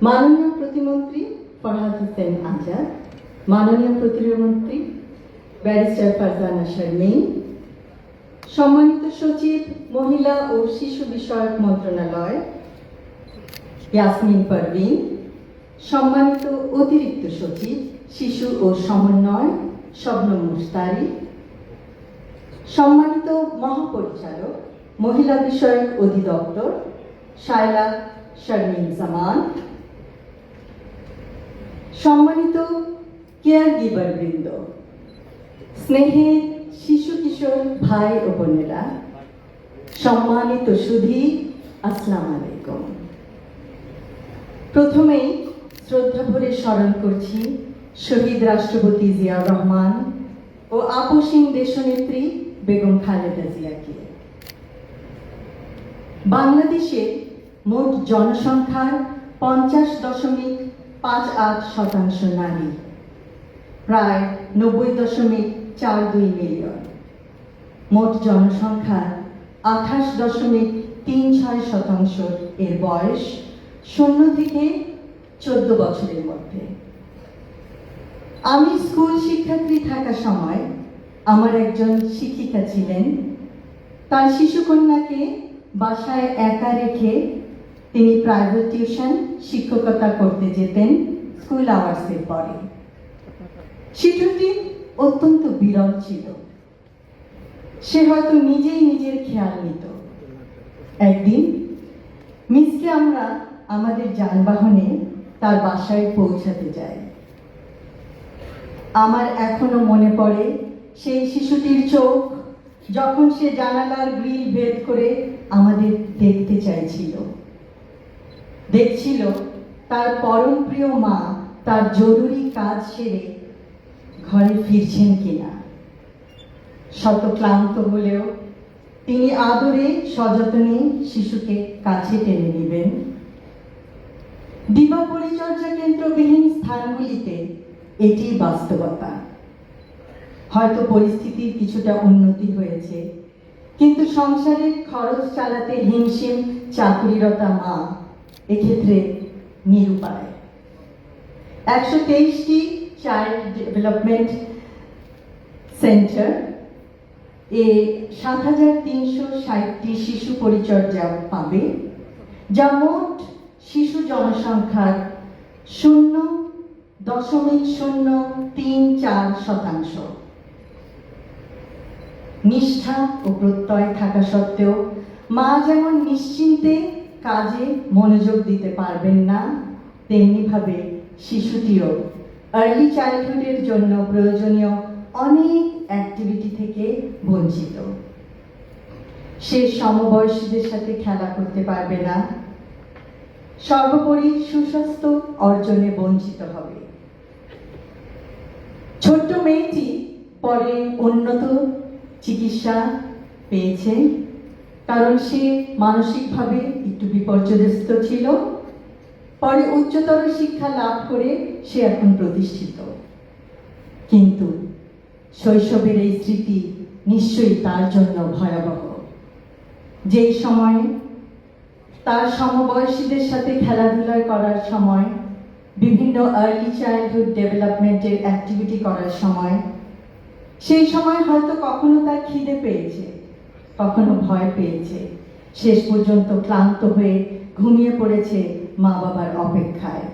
মাননীয় প্রতিমন্ত্রী ফরহাদ হোসেন আজাদ, মাননীয় প্রতিমন্ত্রী ব্যারিস্টার ফারজানা শারমিন, সম্মানিত সচিব মহিলা ও শিশু বিষয়ক মন্ত্রণালয় ইয়াসমিন পারভিন, সম্মানিত অতিরিক্ত সচিব শিশু ও সমন্বয় শবনম মুশতারি, সম্মানিত মহাপরিচালক মহিলা বিষয়ক অধিদপ্তর শায়লা শারমিন জামান, সম্মানিত কেয়ার গিভার বৃন্দ, স্নেহের শিশু কিশোর ভাই ও বোনেরা, সম্মানিত সুধী, আসসালামু আলাইকুম। প্রথমেই শ্রদ্ধা ভরে স্মরণ করছি শহীদ রাষ্ট্রপতি জিয়াউর রহমান ও আপসীন দেশনেত্রী বেগম খালেদা জিয়াকে। বাংলাদেশের মোট জনসংখ্যার 50.58% নারী, প্রায় 90.42 মিলিয়ন। মোট জনসংখ্যার 28.36% এর বয়স 0 থেকে 14 বছরের মধ্যে। আমি স্কুল শিক্ষার্থী থাকার সময় আমার একজন শিক্ষিকা ছিলেন। তার শিশুকন্যাকে বাসায় একা রেখে তিনি প্রাইভেট টিউশন শিক্ষকতা করতে যেতেন স্কুল আওয়ার্সের পরে। শিশুটি অত্যন্ত বিরল ছিল। সে হয়তো নিজেই নিজের খেয়াল নিত। একদিন মিসকে আমরা আমাদের যানবাহনে তার বাসায় পৌঁছাতে যাই। আমার এখনো মনে পড়ে সেই শিশুটির চোখ যখন সে জানালার গ্রিল ভেদ করে আমাদের দেখতে চাইছিল। দেখছিল তার পরম প্রিয় মা তার জরুরি কাজ সেরে ঘরে ফিরছেন কিনা। শত ক্লান্ত হলেও তিনি আদরে সযত্নে শিশুকে কাছে টেনে নেবেন। দিবা পরিচর্যা কেন্দ্রবিহীন স্থানগুলিতে এটি বাস্তবতা। হয়তো পরিস্থিতির কিছুটা উন্নতি হয়েছে, কিন্তু সংসারের খরচ চালাতে হিমশিম চাকুরিরতা মা এক্ষেত্রে নিরুপায়। 123টি চাইল্ড ডেভেলপমেন্ট সেন্টার এ 7,360টি শিশু পরিচর্যা পাবে, যা মোট শিশু জনসংখ্যার 0.034%। নিষ্ঠা ও প্রত্যয় থাকা সত্ত্বেও মা যেমন নিশ্চিন্তে কাজে মনোযোগ দিতে পারবেন না, তেমনিভাবে শিশুটিও আর্লি চাইল্ডহুডের জন্য প্রয়োজনীয় অনেক অ্যাক্টিভিটি থেকে বঞ্চিত। সে সমবয়সীদের সাথে খেলা করতে পারবে না, সর্বোপরি সুস্বাস্থ্য অর্জনে বঞ্চিত হবে। ছোট্ট মেয়েটি পরে উন্নত চিকিৎসা পেয়েছে, কারণ সে মানসিকভাবে একটু বিপর্যস্ত ছিল। পরে উচ্চতর শিক্ষা লাভ করে সে এখন প্রতিষ্ঠিত। কিন্তু শৈশবের এই স্মৃতি নিশ্চয়ই তার জন্য ভয়াবহ। যেই সময়ে তার সমবয়সীদের সাথে খেলাধুলা করার সময়, বিভিন্ন আর্লি চাইল্ডহুড ডেভেলপমেন্টের অ্যাক্টিভিটি করার সময়, সেই সময় হয়তো কখনো তার খিদে পেয়েছে, কখনো ভয় পেয়েছে, শেষ পর্যন্ত ক্লান্ত হয়ে ঘুমিয়ে পড়েছে মা বাবার অপেক্ষায়।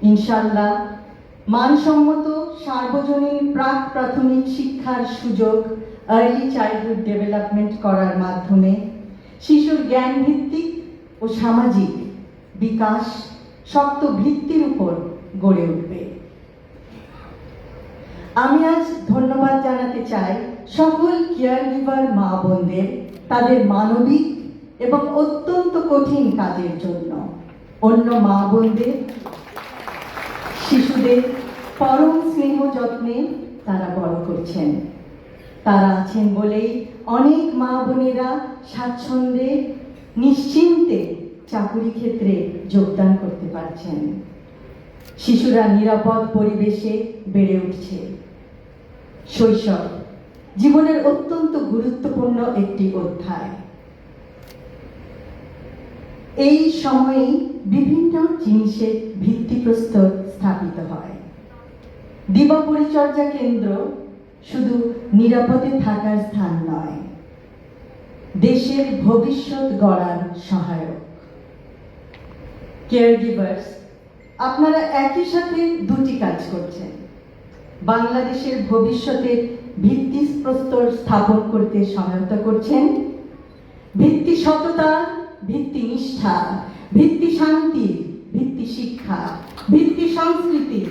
ইনশাআল্লাহ মানসম্মত সার্বজনীন প্রাক প্রাথমিক শিক্ষার সুযোগ আর্লি চাইল্ডহুড ডেভেলপমেন্ট করার মাধ্যমে শিশুর জ্ঞান ভিত্তিক ও সামাজিক বিকাশ শক্ত ভিত্তির উপর গড়ে উঠবে। আমি আজ ধন্যবাদ জানাতে চাই সকল কেয়ার গিভার মা বোনদের তাদের মানবিক এবং অত্যন্ত কঠিন কাজের জন্য। অন্য মা বোনদের শিশুদের পরম স্নেহ যত্নে তারা বড় করছেন। তারা আছেন বলেই অনেক মা বোনেরা স্বাচ্ছন্দ্যে নিশ্চিন্তে চাকুরি ক্ষেত্রে যোগদান করতে পারছেন। শিশুরা নিরাপদ পরিবেশে বেড়ে উঠছে। শৈশব জীবনের অত্যন্ত গুরুত্বপূর্ণ একটি অধ্যায়। এই সময়ে বিভিন্ন জিনিসের ভিত্তিপ্রস্তর স্থাপিত হয়। দিবা পরিচর্যা কেন্দ্র শুধু নিরাপদে থাকার স্থান নয়, দেশের ভবিষ্যৎ গড়ার সহায়ক। কেয়ারগিভার্স, আপনারা একই সাথে দুটি কাজ করছেন। বাংলাদেশের ভবিষ্যতের ভিত্তিপ্রস্তর স্থাপন করতে সহায়তা করছেন। ভিত্তি সততা, ভিত্তি নিষ্ঠা, ভিত্তি শান্তি, ভিত্তি শিক্ষা, ভিত্তি সংস্কৃতি,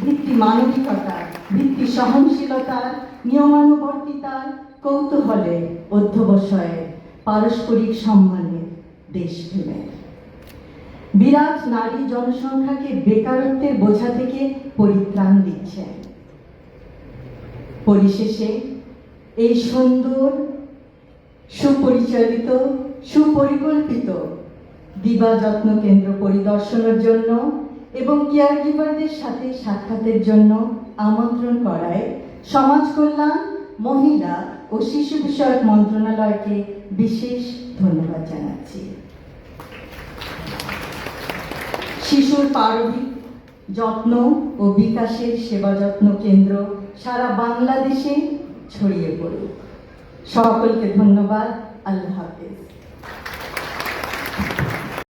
ভিত্তি মানবিকতা, ভিত্তি সহনশীলতার, নিয়মানুবর্তিতার, কৌতূহলের, অধ্যবসায়ের, পারস্পরিক সম্মানের, দেশপ্রেমের। বিরাট নারী জনসংখ্যাকে বেকারত্বের বোঝা থেকে পরিত্রাণ দিচ্ছেন। পরিশেষে এই সুন্দর, সুপরিচালিত, সুপরিকল্পিত দিবা যত্ন কেন্দ্র পরিদর্শনের জন্য এবং কেয়ারগিভারদের সাথে সাক্ষাতের জন্য আমন্ত্রণ করায় সমাজ কল্যাণ, মহিলা ও শিশু বিষয়ক মন্ত্রণালয়কে বিশেষ ধন্যবাদ জানাচ্ছি। শিশুর পারবিক যত্ন ও বিকাশের সেবা যত্ন কেন্দ্র সারা বাংলাদেশে ছড়িয়ে পড়ুক। সকলকে ধন্যবাদ। আল্লাহ হাফেজ।